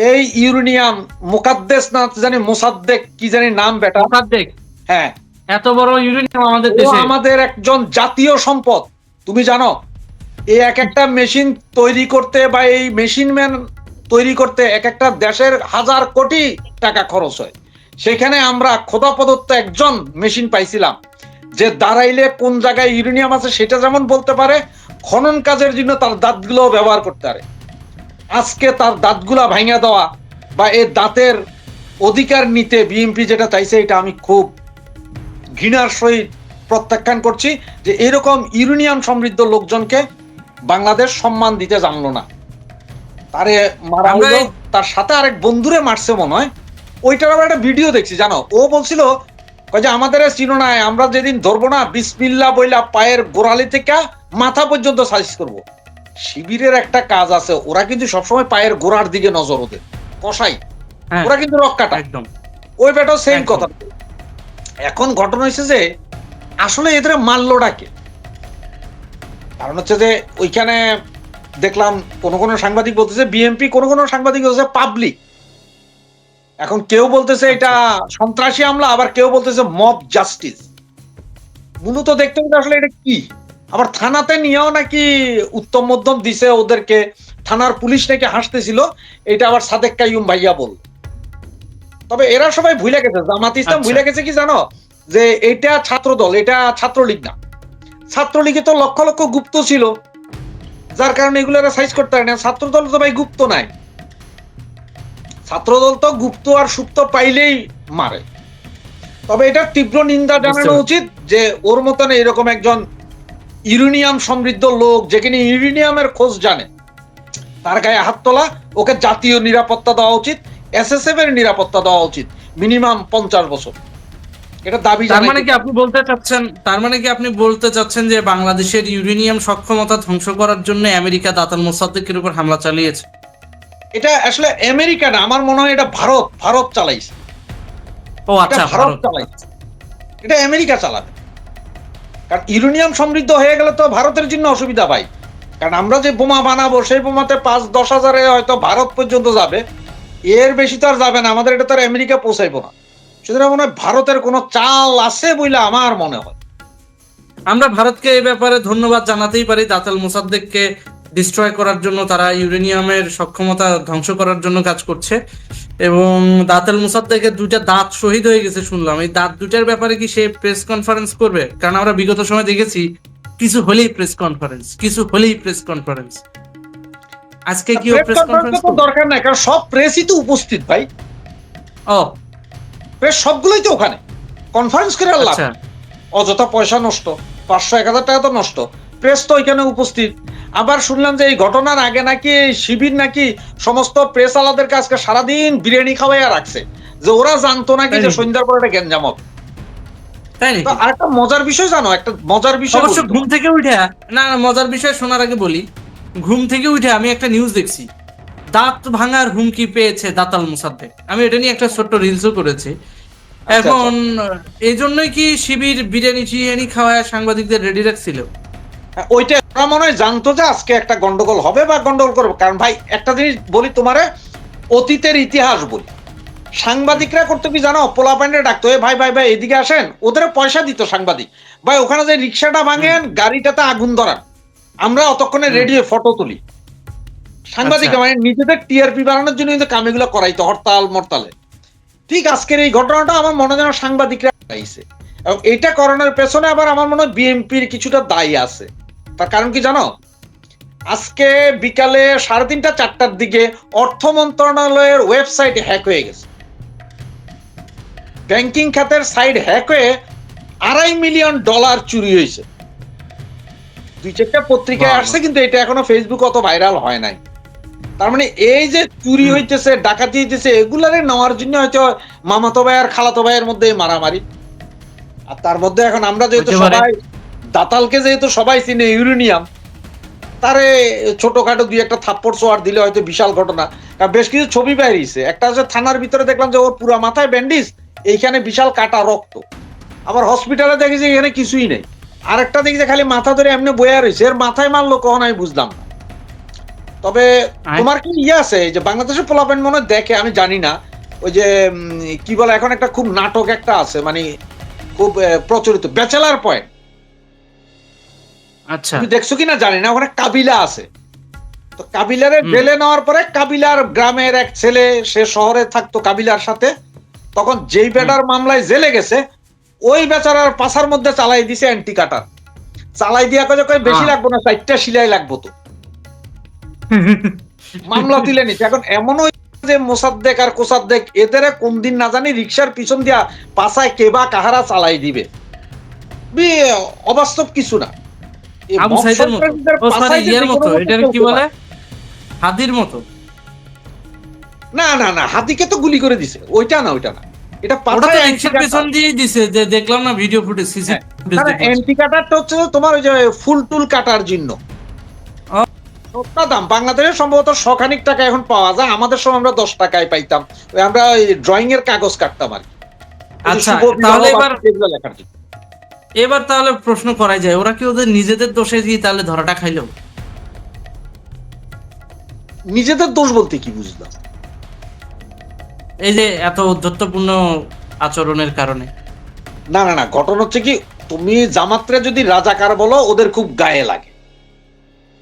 এই ইউরেনিয়াম মুকাদ্দেস না জানি মোসাদ্দেক কি জানি নাম বেটা, মোসাদ্দেক, হ্যাঁ এত বড় ইউরেনিয়াম আমাদের ও দেশে। আমাদের একজন জাতীয় সম্পদ। তুমি জানো এই এক একটা মেশিন তৈরি করতে বা এই মেশিন ম্যান তৈরি করতে এক একটা দেশের হাজার কোটি টাকা খরচ হয়। সেখানে আমরা খোদা প্রদত্ত একজন মেশিন পাইছিলাম যে দাঁড়াইলে কোন জায়গায় ইউরেনিয়াম আছে সেটা যেমন বলতে পারে, খনন কাজের জন্য তার দাঁতগুলো ব্যবহার করতে পারে। আজকে তার দাঁতগুলা ভাঙা দেওয়া বা এই দাঁতের অধিকার নিতে বিএনপি যেটা চাইছে, এটা আমি খুব ঘৃণার সহিত প্রত্যাখ্যান করছি যে এরকম ইউরেনিয়াম সমৃদ্ধ লোকজনকে বাংলাদেশ সম্মান দিতে জানলো না। তারে মারা হলো, তার সাথে আরেক বন্ধুরে মারছে মনে হয়। ওইটার আবার একটা ভিডিও দেখছি জানো, ও বলছিল যে আমাদের চিনো না, আমরা যেদিন ধরবো না বিসমিল্লা বইলা পায়ের গোড়ালি থেকে মাথা পর্যন্ত সাইজ করব। শিবিরের একটা কাজ আছে, ওরা কিন্তু সবসময় পায়ের গোড়ার দিকে নজর, ওদের কষাই, ওরা কিন্তু রক্ষাটা একদম ওই বেটাও সেম কথা। এখন ঘটনা হয়েছে যে আসলে এদের মারলো ডাকে, কারণ হচ্ছে যে ওইখানে দেখলাম কোন কোন সাংবাদিক বলতেছে বিএনপি, কোন কোন সাংবাদিক বলতেছে পাবলিক। এখন কেউ বলতেছে এটা সন্ত্রাসী হামলা, আবার কেউ বলতেছে মব জাস্টিস। মূলত দেখতে হবে আসলে এটা কি। আবার থানাতে নিয়েও নাকি উত্তম মধ্যম দিছে ওদেরকে, থানার পুলিশ নাকি হাসতেছিল, এটা আবার সাদেক কাইয়ুম ভাইয়া বল। তবে এরা সবাই ভুলে গেছে, জামাত ইসলাম ভুলে গেছে কি জানো, যে এটা ছাত্র দল, এটা ছাত্রলীগ না। ছাত্রলীগে তো লক্ষ লক্ষ গুপ্ত ছিল, যার কারণে এগুলো সাইজ করতে পারে না। ছাত্র দল তো ভাই গুপ্ত নাই, ছাত্র দল তো গুপ্ত আর সুপ্ত পাইলেই মারে। তবে এটা তীব্র নিন্দা জানানো উচিত যে ওর মতন এরকম একজন ইউরেনিয়াম সমৃদ্ধ লোক, যেখানে ইউরেনিয়ামের খোঁজ জানে, তার গায়ে হাত তোলা, ওকে জাতীয় নিরাপত্তা দেওয়া উচিত, এসএসএফ এর নিরাপত্তা দেওয়া উচিত মিনিমাম 50 বছর। এটা দাবি। তার মানে কি আপনি বলতে চাচ্ছেন যে বাংলাদেশের ইউরেনিয়াম সক্ষমতা ধ্বংস করার জন্য আমেরিকা দাতাল মোসাদ্দেকের উপর হামলা চালিয়েছে? এটা আসলে আমেরিকা না, আমার মনে হয় এটা ভারত চালাইছে। ও আচ্ছা, ভারত চালাইছে, এটা আমেরিকা চালাবে। কারণ ইউরেনিয়াম সমৃদ্ধ হয়ে গেলে তো ভারতের জন্য অসুবিধা ভাই। কারণ আমরা যে বোমা বানাবো সেই বোমাতে 5-10 হাজারে হয়তো ভারত পর্যন্ত যাবে, এর বেশি তো আর যাবে না। আমাদের এটা তো আর আমেরিকা পৌঁছাইবো না। সুতরাং মনে হয় ভারতের কোনো চাল আছে বলে আমার মনে হয়। আমরা ভারতকে এই ব্যাপারে ধন্যবাদ জানাতেই পারি, দাতাল মোসাদ্দেককে ডিস্ট্রয় করার জন্য, তারা ইউরেনিয়ামের সক্ষমতা ধ্বংস করার জন্য কাজ করছে। এবং দাতাল মোসাদ্দেকের 2টা দাঁত শহীদ হয়ে গেছে শুনলাম। এই দাঁত 2টার ব্যাপারে কি সে প্রেস কনফারেন্স করবে? কারণ আমরা বিগত সময় দেখেছি কিছু হলেই প্রেস কনফারেন্স। আজকে কি প্রেস কনফারেন্স দরকার নাই, কারণ সব প্রেসই তো উপস্থিত ভাই। প্রেস সবগুলোই তো ওখানে, কনফারেন্স করে আল্লাহ অযথা পয়সা নষ্ট, 500-1000 টাকা তো নষ্ট। প্রেস তো ওইখানে উপস্থিত। আবার শুনলাম যে এই ঘটনার আগে নাকি শিবির নাকি সমস্ত প্রেস আলাদেরকে আজকে সারাদিন বিরিয়ানি খাওয়াইয়া রাখছে, যে ওরা জানতো নাকি যে সন্ধ্যার পরে একটা গ্যাঞ্জাম হবে। আর একটা মজার বিষয় জানো, একটা মজার বিষয় অবশ্য ঘুম থেকে উঠে, না মজার বিষয় শোনার আগে বলি, ঘুম থেকে উঠে আমি একটা নিউজ দেখছি, দাঁত ভাঙার হুমকি পেয়েছে দাতাল মোসাদ্দেক। আমি এটা নিয়ে একটা ছোট্ট রিলসও করেছি। এখন এই জন্যই কি শিবির বিরিয়ানি খাওয়ায় সাংবাদিকদের রেডি রাখছিল? ওইটা ওরা মনে হয় জানতো যে আজকে একটা গন্ডগোল হবে বা গন্ডগোল করবে। কারণ ভাই একটা জিনিস বলি তোমারে, অতীতের ইতিহাস বলি, সাংবাদিকরা করতে কি জানো, পোলা প্যান্ডে ডাকতো, ভাই ভাই ভাই এদিকে আসেন, ওদের পয়সা দিত সাংবাদিক ভাই, ওখানে যে রিক্সাটা ভাঙেন, গাড়িটাতে আগুন ধরান, আমরা অতক্ষণে রেডিও ফটো তুলি। সাংবাদিক মানে নিজেদের টিআরপি বাড়ানোর জন্য কিন্তু কামিগুলো করাইতো হরতাল মরতালে। ঠিক আজকের এই ঘটনাটা আমার মনে হয় সাংবাদিকরা চাইছে, এবং এটা করানোর পেছনে আবার আমার মনে হয় বিএনপির কিছুটা দায়ী আছে। তার কারণ কি জানো, আজকে বিকালে 3:30-4টার দিকে অর্থ মন্ত্রণালয়ের ওয়েবসাইট হ্যাক হয়ে গেছে, ব্যাংকিং খাতের সাইট হ্যাক হয়ে $2.5 মিলিয়ন চুরি হয়েছে। 2-4টা পত্রিকায় আসছে, কিন্তু এটা এখনো ফেসবুক অত ভাইরাল হয় নাই। তার মানে এই যে চুরি হইতেছে, ডাকাতি হইতেছে, এগুলারে নেওয়ার জন্য হয়তো মামাতো ভাই আর খালাতো ভাইয়ের মধ্যে মারামারি। আর তার মধ্যে এখন আমরা যেহেতু সবাই দাতালকে যেহেতু সবাই চিনে ইউরেনিয়াম, তারে ছোটখাটো 2-1টা থাপ্পড় চোয়ার দিলে হয়তো বিশাল ঘটনা। বেশ কিছু ছবি বেরিয়েছে, একটা হচ্ছে থানার ভিতরে দেখলাম যে ওর পুরা মাথায় ব্যান্ডেজ, এইখানে বিশাল কাটা রক্ত। আবার হসপিটালে দেখি যে এখানে কিছুই নেই। আরেকটা দেখি যে খালি মাথা ধরে এমনি বয়া রয়েছে, এর মাথায় মারলো কখন আমি বুঝলাম না। তবে তোমার কি ইয়ে আছে এই যে বাংলাদেশের পোলাপান মনে হয় দেখে, আমি জানি না, ওই যে কি বলে এখন একটা খুব নাটক একটা আছে, মানে খুব প্রচলিত, ব্যাচেলার পয়েন্ট। আচ্ছা, তুমি দেখছো কিনা জানি না, ওখানে কাবিলা আছে। তো কাবিলারে জেলে নেওয়ার পরে কাবিলার গ্রামের এক ছেলে, সে শহরে থাকতো কাবিলার সাথে, তখন যেই বেটার মামলায় জেলে গেছে ওই বেচারার পাছার মধ্যে চালাই দিছে অ্যান্টি কাটার, চালাই দিয়া কয় বেশি লাগবো না, 4টা সিলাই লাগবো তো, মামলা তুলে নিচ্ছে। এখন এমনও যে মোসাদ্দেক আর কোসাদ্দেক এদের কোন দিন না জানি রিক্সার পিছন দিয়া পাছায় কেবা কাহারা চালাই দিবে, অবাস্তব কিছু না। আবু সাইদের মতো, ও সরি ইয়ার মতো, এটার কি বলে, হাদির মতো। না না না, হাতিকে তো গুলি করে দিছে, ওইটা না, ওইটা না, এটা ওটা তো পাছায় রিক্সার পেছন দিয়ে দিছে, যে দেখলাম না ভিডিও ফুটেজ, সিসি ফুটেজ দেখলাম। অ্যান্টি কাটারটা হচ্ছে তোমার ওই যে ফুল টুল কাটার জন্য সস্তা দাম। বাংলাদেশে সম্ভবত 100 টাকা এখন পাওয়া যায়, আমাদের সময় আমরা 10 টাকায় পাইতাম। ওই আমরা ওই ড্রয়িং এর কাগজ কাটতাম আর কি। আচ্ছা, তাহলে এবার তাহলে প্রশ্ন করাই যায়, ওরা কি ওদের নিজেদের দোষে দিয়ে তাহলে ধরাটা খাইলো? নিজেদের দোষ বলতে কি বুঝলাম? এই যে এত উদ্ধত্তপূর্ণ আচরণের কারণে। না না না, ঘটনা হচ্ছে কি, তুমি জামাতরে যদি রাজাকার বলো ওদের খুব গায়ে লাগে,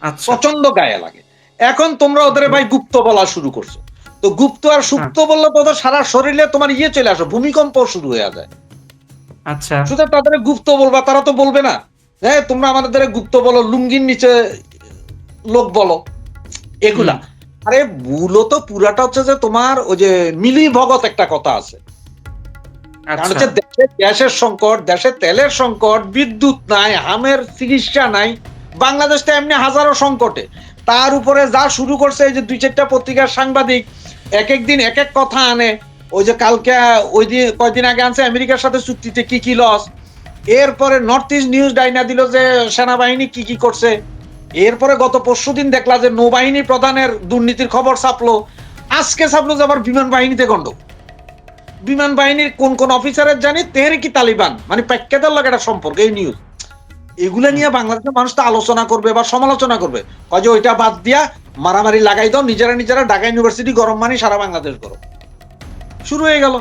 আচ্ছা, প্রচন্ড গায়ে লাগে। এখন তোমরা ওদের ভাই গুপ্ত বলা শুরু করছো, তো গুপ্ত আর সুপ্ত বললে তো ওদের সারা শরীরে তোমার ইয়ে চলে আসে, ভূমিকম্প শুরু হয়ে যায়। আচ্ছা, শুধু তাদের গুপ্ত বলবা, তারা তো বলবে না হ্যাঁ তোমরা আমাদের গুপ্ত বলো, লুঙ্গির নিচে লোক বলো, এগুলা। আরে মূলত পুরাটা হচ্ছে যে তোমার ওই যে মিলি ভগত একটা কথা আছে, কারণ হচ্ছে দেশে গ্যাসের সংকট, দেশে তেলের সংকট, বিদ্যুৎ নাই, হামের চিকিৎসা নাই, বাংলাদেশটা এমনি হাজারো সংকটে। তার উপরে যা শুরু করছে এই যে 2-4টা পত্রিকার সাংবাদিক এক এক দিন এক এক কথা আনে। ওই যে কালকে ওই দিন কয়েকদিন আগে আনছে আমেরিকার সাথে চুক্তিতে কি কি লস, এরপরে নর্থ ইস্ট নিউজ ডাইনা দিল যে সেনাবাহিনী কি কি করছে, এরপরে গত পরশুদিন দেখলা যে নৌবাহিনী প্রধানের দুর্নীতির খবর ছাপলো, আজকে ছাপলো যে আবার বিমান বাহিনীতে গন্ডগোল। বিমান বাহিনীর কোন কোন অফিসারের জানি তেহরিকি তালিবান মানে প্যাক্কেদের লাগে একটা সম্পর্ক, এই নিউজ। এগুলা নিয়ে বাংলাদেশের মানুষ তো আলোচনা করবে বা সমালোচনা করবে, কয় যে ওইটা বাদ দিয়া মারামারি লাগাই দাও, নিজেরা নিজেরা ঢাকা ইউনিভার্সিটি গরম মানে সারা বাংলাদেশ গরম শুরু হয়ে গেল।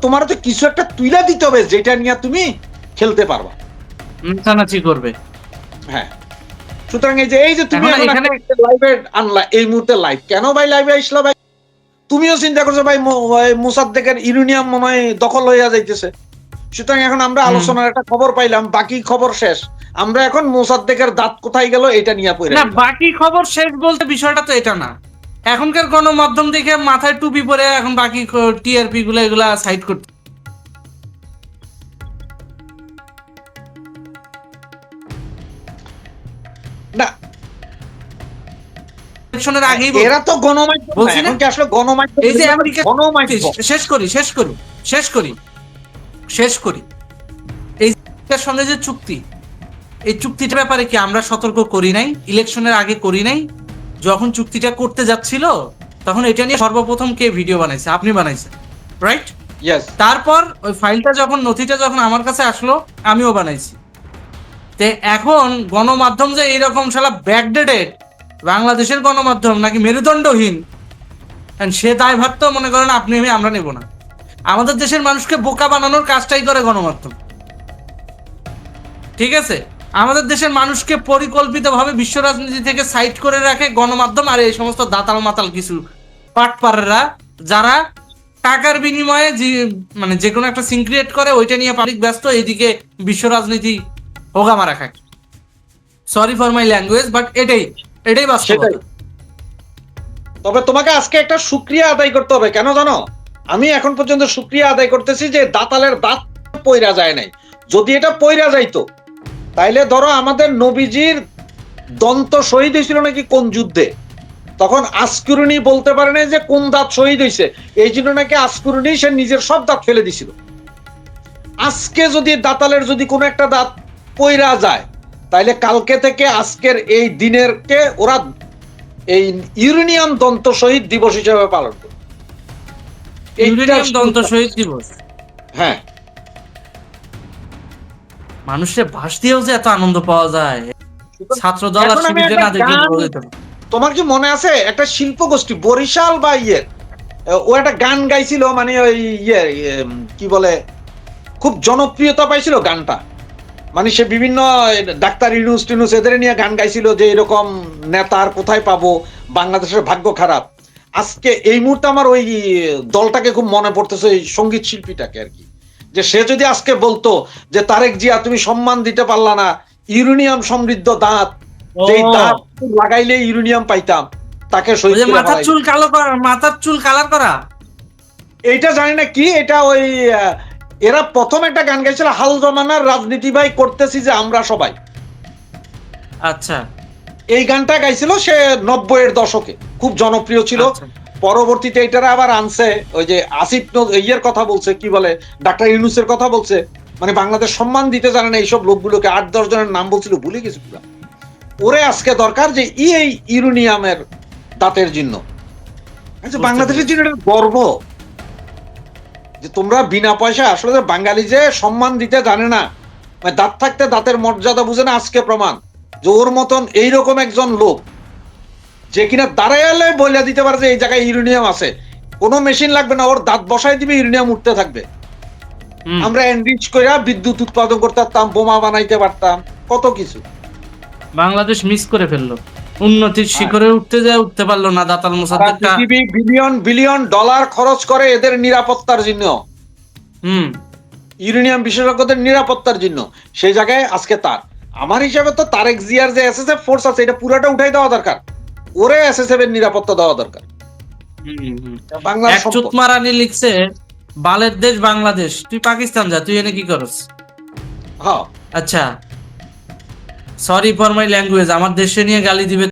তোমার তো কিছু একটা তুইলা দিতে হবে যেটা নিয়ে তুমি খেলতে পারবা, নাচানাচি করবে। হ্যাঁ, সুতরাং এই যে তুমি এখানে লাইভে আনলা, এই মুহূর্তে লাইভ কেন ভাই লাইভে আসলা ভাই? তুমিও চিন্তা করছো ভাই মোসাদ্দেকের ইউরেনিয়াম মনে হয় দখল হইয়া যাইতেছে, সুতরাং এখন আমরা আলোচনার একটা খবর পাইলাম, বাকি খবর শেষ। আমরা এখন মোসাদ্দেকের দাঁত কোথায় গেল এটা নিয়ে পড়ে না, বাকি খবর শেষ বলতে বিষয়টা তো এটা না। এখনকার গণমাধ্যম দেখে মাথায় টুপি পরে এখন বাকি টিআরপি গুলো এগুলা সাইড করতে না, ইলেকশনের আগেই এরা তো গণমাধ্যম বলছি না, এখন কি আসলে গণমাধ্যম? এই যে আমেরিকা শেষ করি এই সঙ্গে যে চুক্তি, এই চুক্তিটার ব্যাপারে কি আমরা সতর্ক করি নাই? ইলেকশনের আগে করি নাই? যখন চুক্তিটা করতে যাচ্ছিল তখন এটা নিয়ে সর্বপ্রথম কে ভিডিও বানাইছে? আপনি বানাইছেন, রাইট? তারপর ওই ফাইলটা যখন, নথিটা যখন আমার কাছে আসলো আমিও বানাইছি। তে এখন গণমাধ্যম যে এইরকম শালা ব্যাকডেটেড, বাংলাদেশের গণমাধ্যম নাকি মেরুদণ্ডহীন, সে দায়ভার তো মনে করেন আপনি আমরা নেব না। আমাদের দেশের মানুষকে বোকা বানানোর কাজটাই করে গণমাধ্যম, ঠিক আছে? আমাদের দেশের মানুষকে পরিকল্পিতভাবে বিশ্ব রাজনীতি থেকে সাইড করে রাখে গণমাধ্যম আর এই সমস্ত দাতাল মাতাল কিছু পাটপাড়েরা, যারা টাকার বিনিময়ে মানে যে কোনো একটা সিন ক্রিয়েট করে, ওইটা নিয়ে পাবলিক ব্যস্ত, এইদিকে বিশ্ব রাজনীতি হোগা মারা খায়। Sorry for my language, but এটাই বাস্তবতা। তবে তোমাকে আজকে একটা শুকরিয়া আদায় করতে হবে, কেন জানো? আমি এখন পর্যন্ত শুকরিয়া আদায় করতেছি যে দাতালের দাঁত পইরা যায় নাই। যদি এটা পইরা যাইতো তাইলে ধরো আমাদের নবীজির দন্ত শহীদ হয়েছিল নাকি কোন যুদ্ধে, তখন আসকুরুনি বলতে পারে না যে কোন দাঁত শহীদ হয়েছে, এই জন্য নাকি আসকুরুনি সে নিজের সব দাঁত ফেলে দিছিল। আজকে যদি দাতালের যদি কোনো একটা দাঁত পইরা যায় তাইলে কালকে থেকে আজকের এই দিনের কে ওরা এই ইউরেনিয়াম দন্ত শহীদ দিবস হিসেবে পালন করে। ইউরেনিয়াম দন্ত শহীদ দিবস, হ্যাঁ। মানুষের ভাস দিয়েও যে এত আনন্দ পাওয়া যায়, ছাত্র দল আর শিবিরে না দেখলে তোমার কি মনে আছে একটা শিল্প গোষ্ঠী বরিশাল বা ও একটা গান গাইছিল, মানে ওই কি বলে, খুব জনপ্রিয়তা পাইছিল গানটা। মানে সে বিভিন্ন ডাক্তার ইউনুস টিনুস এদের নিয়ে গান গাইছিল যে এরকম নেতার কোথায় পাবো, বাংলাদেশের ভাগ্য খারাপ। আজকে এই মুহূর্তে আমার ওই দলটাকে খুব মনে পড়তেছে, ওই সঙ্গীত শিল্পীটাকে আর কি, যে সে যদি আজকে বলতো যে তারেক জিয়া তুমি সম্মান দিতে পারলা না, ইউরেনিয়াম সমৃদ্ধ দাঁত, যেই দাঁত লাগাইলে ইউরেনিয়াম পাইতাম, তাকে ওই শহীদ যে করে মাথার ফেলাই। চুল কালো করা, মাথার চুল কালার করা। এইটা জানি না কি, এটা ওই এরা প্রথম একটা গান গাইছিল, হাল জমানার রাজনীতি ভাই করতেছি যে আমরা সবাই। আচ্ছা এই গানটা গাইছিল সে 90-এর দশকে, খুব জনপ্রিয় ছিল। আচ্ছা। পরবর্তীতে এটারা আবার আনছে, ওই যে আসিফ ইয়ের কথা বলছে, কি বলে, ডাক্তার ইউনুসের কথা বলছে, মানে বাংলাদেশ সম্মান দিতে জানে না এইসব লোকগুলোকে। 8-10 জনের নাম বলছিল, ভুলে গেছি পুরা। ওরে আজকে দরকার যে এই ইউরেনিয়ামের দাঁতের জন্য, বাংলাদেশের জন্য এটা গর্ব যে তোমরা বিনা পয়সা, আসলে বাঙালি যে সম্মান দিতে জানে না, মানে দাঁত থাকতে দাঁতের মর্যাদা বুঝে না, আজকে প্রমাণ যে ওর মতন এইরকম একজন লোক যে কিনা দাঁড়াইলে বলে দিতে পারে যে এই জায়গায় ইউরেনিয়াম আছে, কোনো মেশিন লাগবে না, ওর দাঁত বসাই দিবে, ইউরেনিয়াম উঠতে থাকবে। আমরা এনরিচ করে বিদ্যুৎ উৎপাদন করতে পারতাম, বোমা বানাইতে পারতাম, কত কিছু। বাংলাদেশ মিস করে ফেললো, উন্নতির শিখরে উঠতে যায়, উঠতে পারলো না। দাতাল মোসাদ্দেকটা পৃথিবী বিলিয়ন বিলিয়ন ডলার খরচ করে এদের নিরাপত্তার জন্য, ইউরেনিয়াম বিশেষজ্ঞদের নিরাপত্তার জন্য, সেই জায়গায় আজকে তার, আমার হিসাবে তো তারেক জিয়ার যে এসএসএফ ফোর্স আছে এটা পুরোটা উঠাই দেওয়া দরকার, ওরে এসএসএফ এর নিরাপত্তা দেওয়া দরকার। বাংলার এক চুতমা রানী লিখছে, বালের দেশ বাংলাদেশ, তুই পাকিস্তান যা, তুই এনে কি করস? হ্যাঁ, আচ্ছা, সরি ফর মাই ল্যাঙ্গুয়েজ, আমার দেশে নিয়ে গালি দিবে